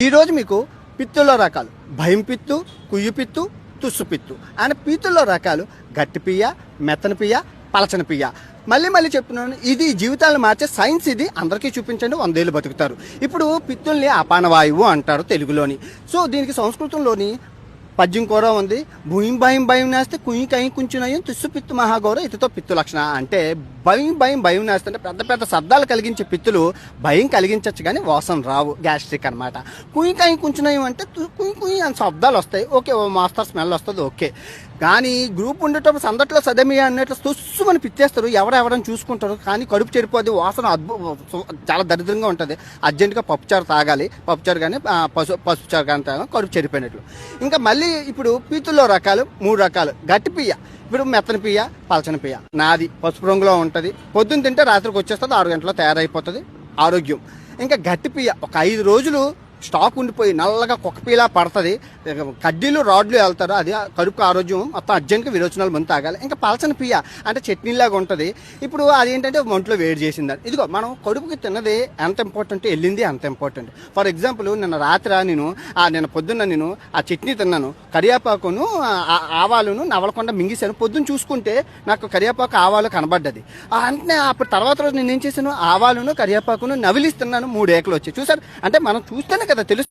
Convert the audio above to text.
ఈరోజు మీకు పిత్తుల్లో రకాలు భయం పిత్తు, కుయ్యి పిత్తు, తుస్సు పిత్తు అని పిత్తుల్లో రకాలు గట్టి పియ్య, మెత్తన పియ్య, పలచన పియ్య. మళ్ళీ చెప్తున్నాను, ఇది జీవితాలను మార్చే సైన్స్. ఇది అందరికీ చూపించండి, 100 ఏళ్ళు బతుకుతారు. ఇప్పుడు పిత్తుల్ని అపానవాయువు అంటారు తెలుగులోని. సో దీనికి సంస్కృతంలోని పద్యం కూడా ఉంది. భూమి భయం భయం నేస్తే కుయ్యి కై కుంచునయం తుస్సు పిత్తు మహాగౌరవ ఇతతో పిత్తు లక్షణ. అంటే భయం నేస్తుంటే పెద్ద పెద్ద శబ్దాలు కలిగించే పిత్తులు భయం కలిగించవచ్చు కానీ వాసన రావు, గ్యాస్ట్రిక్ అనమాట. కుయ్యి కై కుంచునయం అంటే కుయ్యి అని శబ్దాలు వస్తాయి, ఓకే, ఓ మాస్టర్ స్మెల్ వస్తుంది, ఓకే. కానీ గ్రూప్ ఉండేటప్పుడు సందట్లో సదమియా అన్నట్లు తుస్సుమని పిత్తేస్తారు, ఎవరెవరని చూసుకుంటారు. కానీ కడుపు చెడిపోద్ది, వాసన చాలా దరిద్రంగా ఉంటుంది. అర్జెంటుగా పప్పుచారు తాగాలి, పప్పుచారు కానీ పసుపుచారు కానీ తాగాలి, కడుపు చెడిపోయినట్లు. ఇంకా మళ్ళీ ఇప్పుడు పీతుల్లో రకాలు 3 రకాలు. గట్టి పియ్య, ఇప్పుడు మెత్తన పియ్య, పలచన పియ్య. నాది పసుపు రంగులో ఉంటుంది, పొద్దున్న తింటే రాత్రికి వచ్చేస్తుంది, 6 గంటల్లో తయారైపోతుంది, ఆరోగ్యం. ఇంకా గట్టి పియ్య ఒక 5 రోజులు స్టాక్ ఉండిపోయి నల్లగా కుక్కపీలా పడుతుంది, కడ్డీలు రాడ్లు వెళ్తారు, అది కడుపు ఆరోగ్యం మొత్తం అర్జెంట్గా విరోచనాలు మంది తాగాలి. ఇంకా పలచన పియ్య అంటే చట్నీలాగా ఉంటుంది. ఇప్పుడు అదేంటంటే ఒంట్లో వేడి చేసిందని. ఇదిగో మనం కడుపుకి తిన్నది ఎంత ఇంపార్టెంట్, వెళ్ళింది అంత ఇంపార్టెంట్. ఫర్ ఎగ్జాంపుల్ నిన్న రాత్రి నిన్న పొద్దున్న నేను ఆ చట్నీ తిన్నాను, కరివేపాకును ఆవాలును నవలకుండా మింగేశాను. పొద్దున్న చూసుకుంటే నాకు కరివేపాకు ఆవాలు కనబడ్డది. అంటే అప్పుడు తర్వాత రోజు నేను ఏం చేశాను, ఆవాలును కరివేపాకును నవిలిస్తున్నాను, 3 ఏకలు వచ్చాయి. చూసారు అంటే మనం చూస్తేనే కదా తెలుసు.